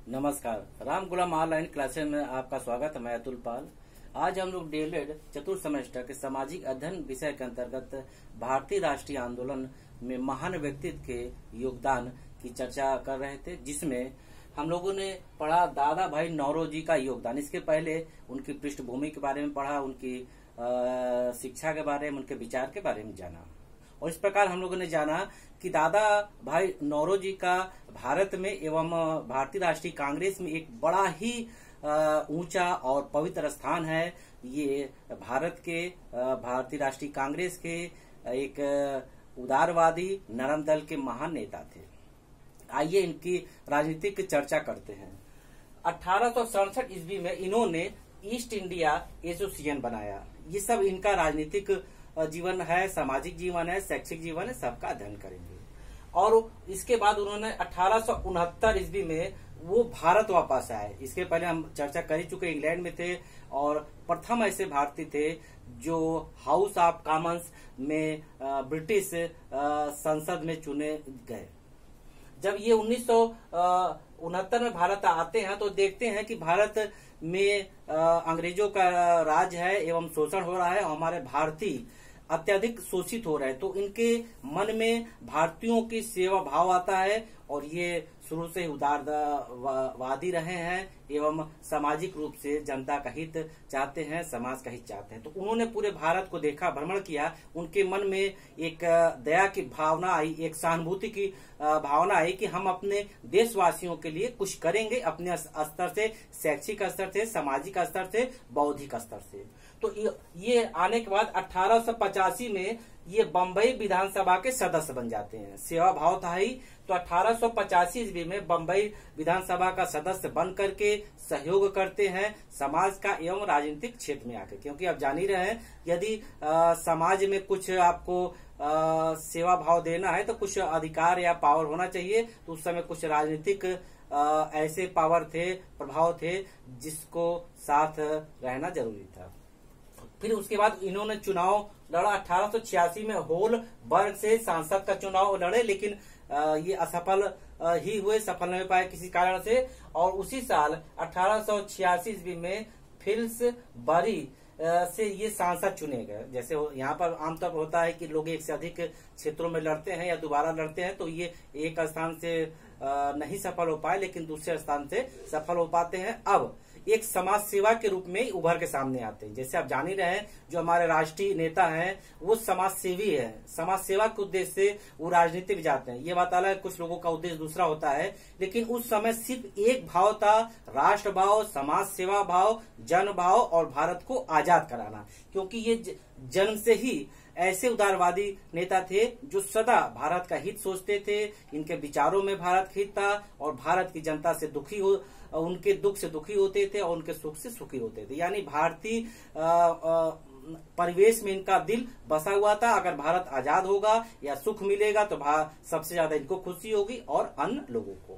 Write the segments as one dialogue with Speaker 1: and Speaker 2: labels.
Speaker 1: नमस्कार, राम गुलाम online classes में आपका स्वागत है। मैं अतुल पाल। आज हम लोग डीएलएड चतुर्थ सेमेस्टर के सामाजिक अध्ययन विषय के अंतर्गत भारतीय राष्ट्रीय आंदोलन में महान व्यक्तित्व के योगदान की चर्चा कर रहे थे, जिसमें हम लोगों ने पढ़ा दादा भाई नौरोजी का योगदान। इसके पहले उनकी पृष्ठभूमि के बारे में पढ़ा, उनकी शिक्षा के बारे में, उनके विचार के बारे में जाना। और इस प्रकार हम लोगों ने जाना कि दादा भाई नौरोजी का भारत में एवं भारतीय राष्ट्रीय कांग्रेस में एक बड़ा ही ऊंचा और पवित्र स्थान है। ये भारत के भारतीय राष्ट्रीय कांग्रेस के एक उदारवादी नरम दल के महान नेता थे। आइए इनकी राजनीतिक चर्चा करते हैं। 1867 ईस्वी में इन्होंने ईस्ट इंडिया एसोसिएशन बनाया। ये सब इनका राजनीतिक जीवन है, सामाजिक जीवन है, शैक्षिक जीवन है, सबका अध्ययन करेंगे। और इसके बाद उन्होंने 1869 ईस्वी में वो भारत वापस आए। इसके पहले हम चर्चा कर ही चुके, इंग्लैंड में थे और प्रथम ऐसे भारतीय थे जो हाउस ऑफ कॉमन्स में ब्रिटिश संसद में चुने गए। जब ये 1969 में भारत आते हैं तो देखते हैं कि भारत में अंग्रेजों का राज है एवं शोषण हो रहा है और हमारे भारतीय अत्यधिक शोषित हो रहे हैं। तो इनके मन में भारतीयों की सेवा भाव आता है और ये शुरू से उदारवादी रहे हैं एवं सामाजिक रूप से जनता का हित चाहते हैं, समाज का हित चाहते हैं। तो उन्होंने पूरे भारत को देखा, भ्रमण किया। उनके मन में एक दया की भावना आई, एक सहानुभूति की भावना आई कि हम अपने देशवासियों के लिए कुछ करेंगे, अपने स्तर से, शैक्षिक स्तर से, सामाजिक स्तर से, बौद्धिक स्तर से। तो ये आने के बाद 1885 में ये बम्बई विधानसभा के सदस्य बन जाते हैं। सेवा भाव था ही, तो 1885 ईस्वी में बम्बई विधानसभा का सदस्य बन करके सहयोग करते हैं समाज का एवं राजनीतिक क्षेत्र में आके। क्योंकि आप जान ही रहे हैं, यदि समाज में कुछ आपको सेवा भाव देना है तो कुछ अधिकार या पावर होना चाहिए। तो उस समय कुछ राजनीतिक ऐसे पावर थे, प्रभाव थे, जिसको साथ रहना जरूरी था। फिर उसके बाद इन्होंने चुनाव लड़ा। 1886 में होलबर्ग से सांसद का चुनाव लड़े, लेकिन ये असफल ही हुए, सफल नहीं पाए किसी कारण से। और उसी साल 1886 ईस्वी में फिल्सबरी से ये सांसद चुने गए। जैसे यहाँ पर आमतौर पर होता है कि लोग एक से अधिक क्षेत्रों में लड़ते हैं या दोबारा लड़ते हैं, तो ये एक स्थान से नहीं सफल हो पाए, लेकिन दूसरे स्थान से सफल हो पाते हैं। अब एक समाज सेवा के रूप में उभर के सामने आते हैं। जैसे आप जान ही रहे हैं, जो हमारे राष्ट्रीय नेता हैं वो समाज सेवी है। समाज सेवा के उद्देश्य से वो राजनीति में जाते हैं। ये बात अलग है, कुछ लोगों का उद्देश्य दूसरा होता है, लेकिन उस समय सिर्फ एक भाव था, राष्ट्र भाव, समाज सेवा भाव, जन भाव और भारत को आजाद कराना। क्योंकि ये जन्म से ही ऐसे उदारवादी नेता थे जो सदा भारत का हित सोचते थे। इनके विचारों में भारत का हित था और भारत की जनता से उनके दुख से दुखी होते थे और उनके सुख से सुखी होते थे। यानी भारतीय परिवेश में इनका दिल बसा हुआ था। अगर भारत आजाद होगा या सुख मिलेगा तो सबसे ज्यादा इनको खुशी होगी और अन्य लोगों को।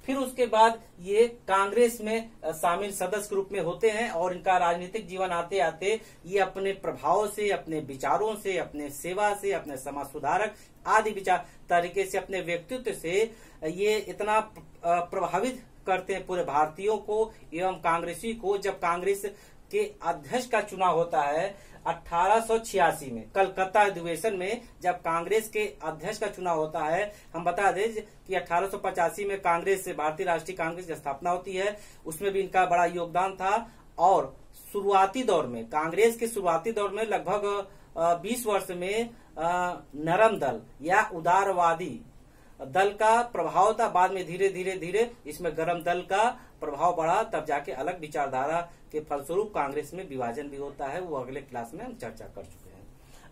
Speaker 1: फिर उसके बाद ये कांग्रेस में शामिल सदस्य के रूप में होते हैं और इनका राजनीतिक जीवन आते आते ये अपने प्रभाव से, अपने विचारों से, अपने सेवा से, अपने समाज सुधारक आदि विचार तरीके से, अपने व्यक्तित्व से ये इतना प्रभावित करते हैं पूरे भारतीयों को एवं कांग्रेसी को। जब कांग्रेस के अध्यक्ष का चुनाव होता है 1886 में कलकत्ता अधिवेशन में, जब कांग्रेस के अध्यक्ष का चुनाव होता है, हम बता दें कि 1885 में कांग्रेस, भारतीय राष्ट्रीय कांग्रेस की स्थापना होती है। उसमें भी इनका बड़ा योगदान था। और शुरुआती दौर में, कांग्रेस के शुरुआती दौर में लगभग 20 वर्ष में नरम दल या उदारवादी दल का प्रभाव था। बाद में धीरे धीरे इसमें गरम दल का प्रभाव बढ़ा, तब जाके अलग विचारधारा के फलस्वरूप कांग्रेस में विभाजन भी होता है। वो अगले क्लास में हम चर्चा कर चुके हैं।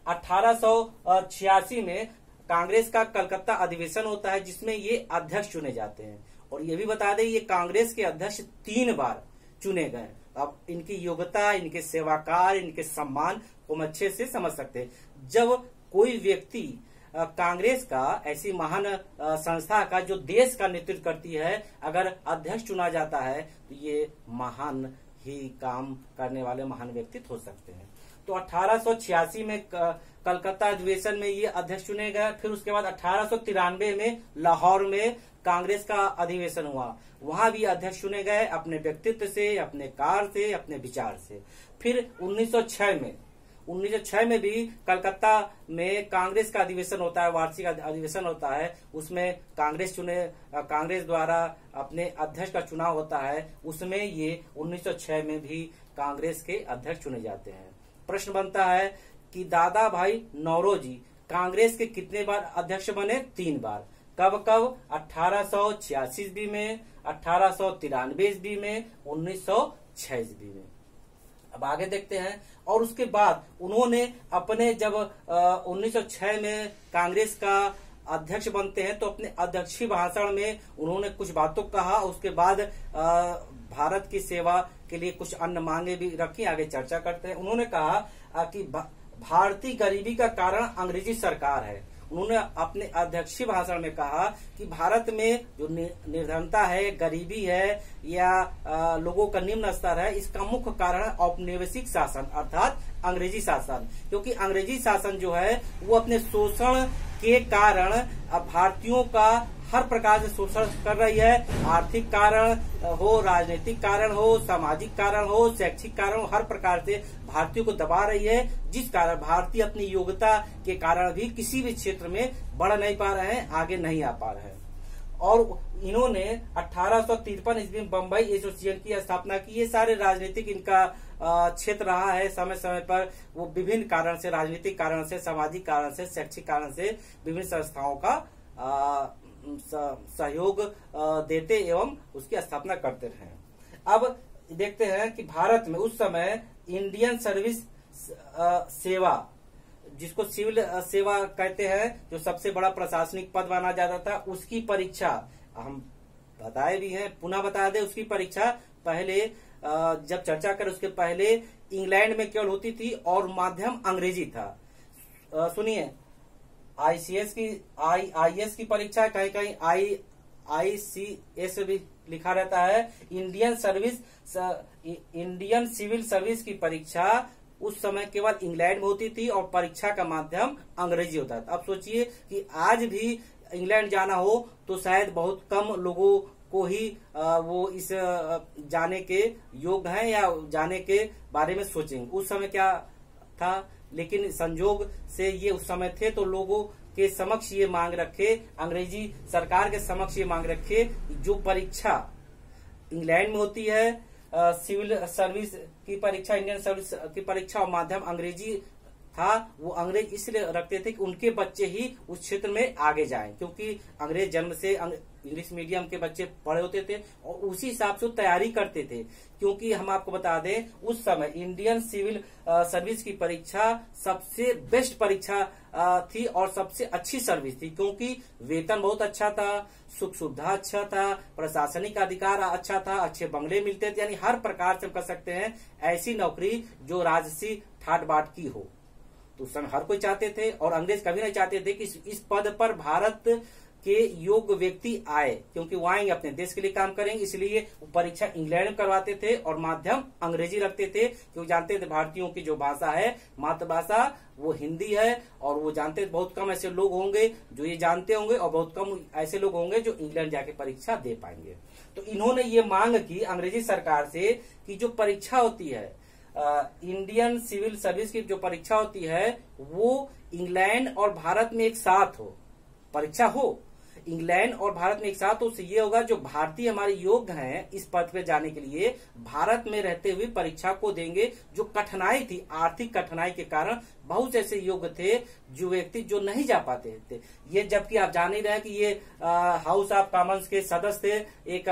Speaker 1: 1886 में कांग्रेस का कलकत्ता अधिवेशन होता है, जिसमें ये अध्यक्ष चुने जाते हैं। और ये भी बता दें, ये कांग्रेस के अध्यक्ष 3 बार चुने गए। अब इनकी योग्यता, इनके सेवाकार्य, इनके सम्मान को हम अच्छे से समझ सकते हैं। जब कोई व्यक्ति कांग्रेस का, ऐसी महान संस्था का जो देश का नेतृत्व करती है, अगर अध्यक्ष चुना जाता है तो ये महान ही काम करने वाले महान व्यक्तित्व हो सकते हैं। तो 1886 में कलकत्ता अधिवेशन में ये अध्यक्ष चुने गए। फिर उसके बाद 1893 में लाहौर में कांग्रेस का अधिवेशन हुआ, वहां भी अध्यक्ष चुने गए अपने व्यक्तित्व से, अपने कार्य से, अपने विचार से। फिर 1906 में भी कलकत्ता में कांग्रेस का अधिवेशन होता है, वार्षिक अधिवेशन होता है। उसमें कांग्रेस द्वारा अपने अध्यक्ष का चुनाव होता है। उसमें ये 1906 में भी कांग्रेस के अध्यक्ष चुने जाते हैं। प्रश्न बनता है कि दादा भाई नौरोजी कांग्रेस के कितने बार अध्यक्ष बने? 3 बार। कब कब? 1886 ईस्वी में, 1893 ईस्वी में, 1906 ईस्वी में। अब आगे देखते हैं। और उसके बाद उन्होंने अपने जब 1906 में कांग्रेस का अध्यक्ष बनते हैं तो अपने अध्यक्षीय भाषण में उन्होंने कुछ बातों कहा। उसके बाद भारत की सेवा के लिए कुछ अन्य मांगे भी रखी, आगे चर्चा करते हैं। उन्होंने कहा कि भारतीय गरीबी का कारण अंग्रेजी सरकार है। उन्होंने अपने अध्यक्षीय भाषण में कहा कि भारत में जो निर्धनता है, गरीबी है या लोगों का निम्न स्तर है, इसका मुख्य कारण औपनिवेशिक शासन अर्थात अंग्रेजी शासन। क्योंकि अंग्रेजी शासन जो है वो अपने शोषण के कारण भारतीयों का हर प्रकार से शोषण कर रही है। आर्थिक कारण हो, राजनीतिक कारण हो, सामाजिक कारण हो, शैक्षिक कारण हो, हर प्रकार से भारतीयों को दबा रही है, जिस कारण भारतीय अपनी योग्यता के कारण भी किसी भी क्षेत्र में बढ़ नहीं पा रहे हैं, आगे नहीं आ पा रहे हैं। और इन्होंने 1853 ईस्वी में बम्बई एसोसिएशन की स्थापना की। ये सारे राजनीतिक इनका क्षेत्र रहा है। समय समय पर वो विभिन्न कारण से, राजनीतिक कारण से, सामाजिक कारण से, शैक्षिक कारण से विभिन्न संस्थाओं का सहयोग देते एवं उसकी स्थापना करते रहे। अब देखते हैं कि भारत में उस समय इंडियन सर्विस सेवा, जिसको सिविल सेवा कहते हैं, जो सबसे बड़ा प्रशासनिक पद माना जाता था, उसकी परीक्षा हम बताए भी हैं, पुनः बता दें। उसकी परीक्षा पहले जब चर्चा करें उसके पहले इंग्लैंड में केवल होती थी और माध्यम अंग्रेजी था। सुनिए, ICS की IIS की परीक्षा, कहीं कहीं ICS भी लिखा रहता है। इंडियन सिविल सर्विस की परीक्षा उस समय केवल इंग्लैंड में होती थी और परीक्षा का माध्यम अंग्रेजी होता था। अब सोचिए कि आज भी इंग्लैंड जाना हो तो शायद बहुत कम लोगों को ही वो इस जाने के योग्य हैं या जाने के बारे में सोचेंगे। उस समय क्या था, लेकिन संजोग से ये उस समय थे तो लोगों के समक्ष ये मांग रखे, अंग्रेजी सरकार के समक्ष ये मांग रखे, जो परीक्षा इंग्लैंड में होती है, सिविल सर्विस की परीक्षा, इंडियन सर्विस की परीक्षा और माध्यम अंग्रेजी था। वो अंग्रेज इसलिए रखते थे कि उनके बच्चे ही उस क्षेत्र में आगे जाएं, क्योंकि अंग्रेज जन्म से इंग्लिश मीडियम के बच्चे पढ़े होते थे और उसी हिसाब से वो तैयारी करते थे। क्योंकि हम आपको बता दें, उस समय इंडियन सिविल सर्विस की परीक्षा सबसे बेस्ट परीक्षा थी और सबसे अच्छी सर्विस थी, क्योंकि वेतन बहुत अच्छा था, सुख सुविधा अच्छा था, प्रशासनिक अधिकार अच्छा था, अच्छे बंगले मिलते थे। यानी हर प्रकार से हम कह सकते हैं ऐसी नौकरी जो राजसी ठाट बाट की हो, तो उस समय हर कोई चाहते थे। और अंग्रेज कभी नहीं चाहते थे कि इस पद पर भारत के योग्य व्यक्ति आए, क्योंकि वो आएंगे अपने देश के लिए काम करेंगे। इसलिए वो परीक्षा इंग्लैंड में करवाते थे और माध्यम अंग्रेजी रखते थे, क्योंकि जानते थे भारतीयों की जो भाषा है, मातृभाषा, वो हिंदी है। और वो जानते थे बहुत कम ऐसे लोग होंगे जो ये जानते होंगे और बहुत कम ऐसे लोग होंगे जो इंग्लैंड जाके परीक्षा दे पाएंगे। तो इन्होंने ये मांग की अंग्रेजी सरकार से कि जो परीक्षा होती है, इंडियन सिविल सर्विस की जो परीक्षा होती है, वो इंग्लैंड और भारत में एक साथ हो, परीक्षा हो इंग्लैंड और भारत में एक साथ हो। उससे ये होगा जो भारतीय हमारे योग्य हैं इस पद पे जाने के लिए, भारत में रहते हुए परीक्षा को देंगे। जो कठिनाई थी, आर्थिक कठिनाई के कारण बहुत ऐसे योग्य थे जो व्यक्ति जो नहीं जा पाते थे। ये जबकि आप जान ही रहे कि ये हाउस ऑफ कॉमन्स के सदस्य थे एक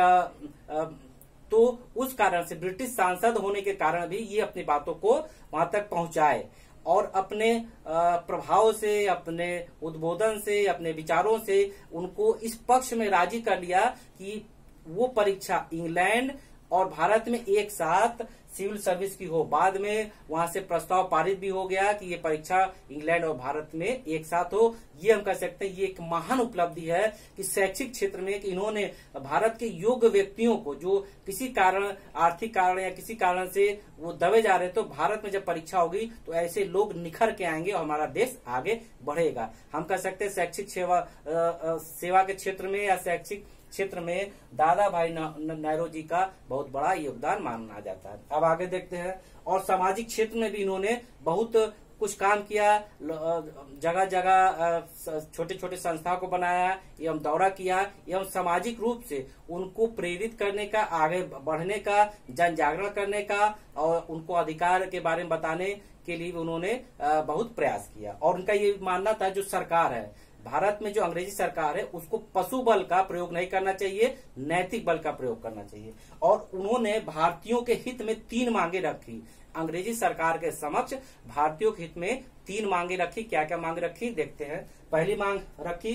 Speaker 1: तो उस कारण से ब्रिटिश सांसद होने के कारण भी ये अपनी बातों को वहां तक पहुंचाए और अपने प्रभाव से, अपने उद्बोधन से, अपने विचारों से उनको इस पक्ष में राजी कर लिया कि वो परीक्षा इंग्लैंड और भारत में एक साथ सिविल सर्विस की हो। बाद में वहां से प्रस्ताव पारित भी हो गया कि ये परीक्षा इंग्लैंड और भारत में एक साथ हो। ये हम कह सकते हैं ये एक महान उपलब्धि है कि शैक्षिक क्षेत्र में कि इन्होंने भारत के योग्य व्यक्तियों को जो किसी कारण, आर्थिक कारण या किसी कारण से वो दबे जा रहे, तो भारत में जब परीक्षा होगी तो ऐसे लोग निखर के आएंगे और हमारा देश आगे बढ़ेगा। हम कह सकते हैं शैक्षिक सेवा के क्षेत्र में या शैक्षिक क्षेत्र में दादा भाई नौरोजी का बहुत बड़ा योगदान माना जाता है। अब आगे देखते हैं। और सामाजिक क्षेत्र में भी इन्होंने बहुत कुछ काम किया, जगह जगह छोटे छोटे संस्था को बनाया एवं दौरा किया एवं सामाजिक रूप से उनको प्रेरित करने का, आगे बढ़ने का, जन जागरण करने का और उनको अधिकार के बारे में बताने के लिए उन्होंने बहुत प्रयास किया। और उनका ये मानना था जो सरकार है भारत में, जो अंग्रेजी सरकार है, उसको पशु बल का प्रयोग नहीं करना चाहिए, नैतिक बल का प्रयोग करना चाहिए। और उन्होंने भारतीयों के हित में 3 मांगे रखी। अंग्रेजी सरकार के समक्ष भारतीयों के हित में 3 मांगे रखी। क्या क्या मांग रखी देखते हैं। पहली मांग रखी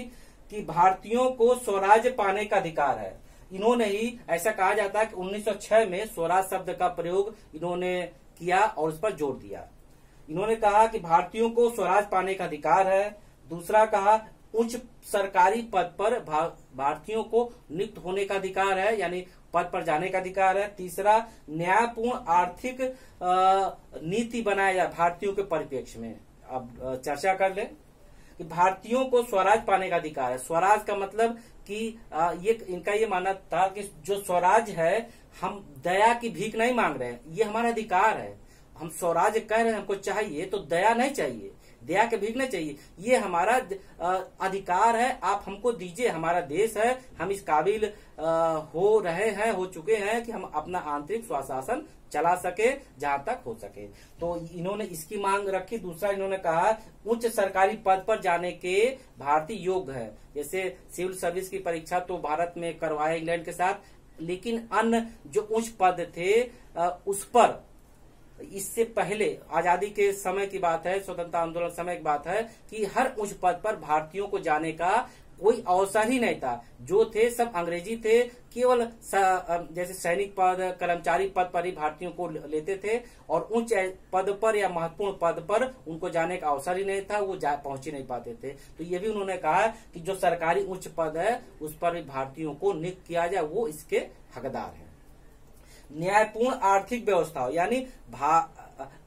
Speaker 1: कि भारतीयों को स्वराज्य पाने का अधिकार है। इन्होंने ही, ऐसा कहा जाता है कि 1906 में स्वराज शब्द का प्रयोग इन्होंने किया और उस पर जोर दिया। इन्होंने कहा कि भारतीयों को स्वराज पाने का अधिकार है। दूसरा कहा उच्च सरकारी पद पर भारतीयों को नियुक्त होने का अधिकार है, यानी पद पर जाने का अधिकार है। तीसरा, न्यायपूर्ण आर्थिक नीति बनाया जाए भारतीयों के परिप्रेक्ष्य में। अब चर्चा कर ले कि भारतीयों को स्वराज पाने का अधिकार है। स्वराज का मतलब कि ये इनका ये मानना था कि जो स्वराज है, हम दया की भीख नहीं मांग रहे हैं, ये हमारा अधिकार है। हम स्वराज कह रहे हैं, हमको चाहिए तो दया नहीं चाहिए, दया के भीख नहीं चाहिए, ये हमारा अधिकार है, आप हमको दीजिए। हमारा देश है, हम इस काबिल हो रहे हैं, हो चुके हैं कि हम अपना आंतरिक स्वशासन चला सके जहां तक हो सके। तो इन्होंने इसकी मांग रखी। दूसरा, इन्होंने कहा उच्च सरकारी पद पर जाने के भारतीय योग्य है। जैसे सिविल सर्विस की परीक्षा तो भारत में करवाया इंग्लैंड के साथ, लेकिन अन्य जो उच्च पद थे उस पर इससे पहले आजादी के समय की बात है, स्वतंत्रता आंदोलन समय की बात है कि हर उच्च पद पर भारतीयों को जाने का कोई अवसर ही नहीं था। जो थे सब अंग्रेजी थे, केवल जैसे सैनिक पद, कर्मचारी पद पर ही भारतीयों को लेते थे और उच्च पद पर या महत्वपूर्ण पद पर उनको जाने का अवसर ही नहीं था, वो पहुंच ही नहीं पाते थे। तो ये भी उन्होंने कहा कि जो सरकारी उच्च पद है उस पर भी भारतीयों को नियुक्त किया जाए, वो इसके हकदार है। न्यायपूर्ण आर्थिक व्यवस्था, यानी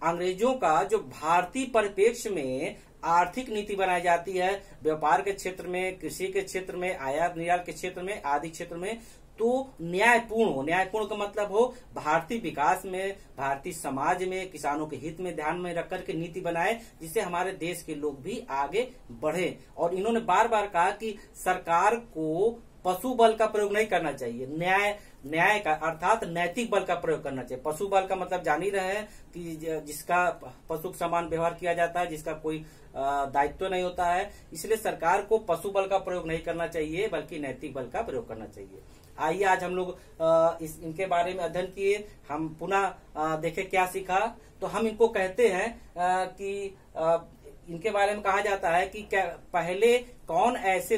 Speaker 1: अंग्रेजों का जो भारतीय परिप्रेक्ष्य में आर्थिक नीति बनाई जाती है, व्यापार के क्षेत्र में, कृषि के क्षेत्र में, आयात निर्यात के क्षेत्र में, आदि क्षेत्र में, तो न्यायपूर्ण हो। न्यायपूर्ण का मतलब हो भारतीय विकास में, भारतीय समाज में, किसानों के हित में ध्यान में रख करके नीति बनाए, जिससे हमारे देश के लोग भी आगे बढ़े। और इन्होंने बार बार कहा कि सरकार को पशु बल का प्रयोग नहीं करना चाहिए, न्याय का अर्थात नैतिक बल का प्रयोग करना चाहिए। पशु बल का मतलब जान ही रहे हैं कि जिसका पशु के समान व्यवहार किया जाता है, जिसका कोई दायित्व नहीं होता है। इसलिए सरकार को पशु बल का प्रयोग नहीं करना चाहिए, बल्कि नैतिक बल का प्रयोग करना चाहिए। आइए आज हम लोग इनके बारे में अध्ययन किए, हम पुनः देखे क्या सीखा। तो हम इनको कहते हैं कि इनके बारे में कहा जाता है कि क्या पहले कौन ऐसे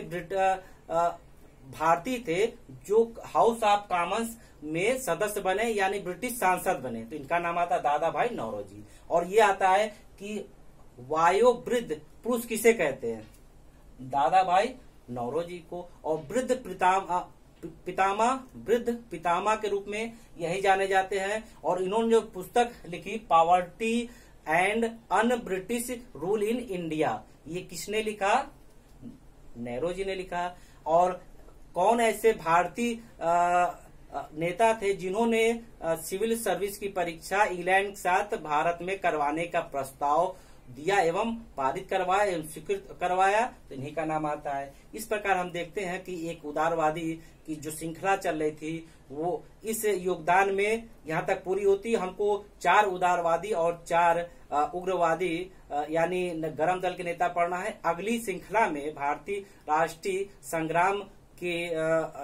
Speaker 1: भारतीय थे जो हाउस ऑफ कॉमन्स में सदस्य बने, यानी ब्रिटिश सांसद बने। तो इनका नाम आता है दादा भाई नौरोजी। और ये आता है कि वयोवृद्ध पुरुष किसे कहते हैं, दादा भाई नौरोजी को। और वृद्ध पितामह के रूप में यही जाने जाते हैं। और इन्होंने जो पुस्तक लिखी poverty and un British rule in India, ये किसने लिखा, नेहरू ने लिखा। और कौन ऐसे भारतीय नेता थे जिन्होंने सिविल सर्विस की परीक्षा इंग्लैंड के साथ भारत में करवाने का प्रस्ताव दिया एवं पारित करवाया एवं स्वीकृत करवाया, तो इन्हीं का नाम आता है। इस प्रकार हम देखते हैं कि एक उदारवादी की जो श्रृंखला चल रही थी वो इस योगदान में यहाँ तक पूरी होती। हमको 4 उदारवादी और 4 उग्रवादी यानी गरम दल के नेता पढ़ना है। अगली श्रृंखला में भारतीय राष्ट्रीय संग्राम के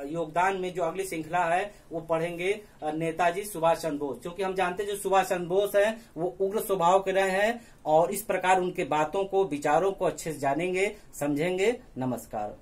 Speaker 1: योगदान में जो अगली श्रृंखला है वो पढ़ेंगे नेताजी सुभाष चंद्र बोस, क्योंकि हम जानते हैं जो सुभाष चंद्र बोस है वो उग्र स्वभाव के रहे हैं और इस प्रकार उनके बातों को, विचारों को अच्छे से जानेंगे, समझेंगे। नमस्कार।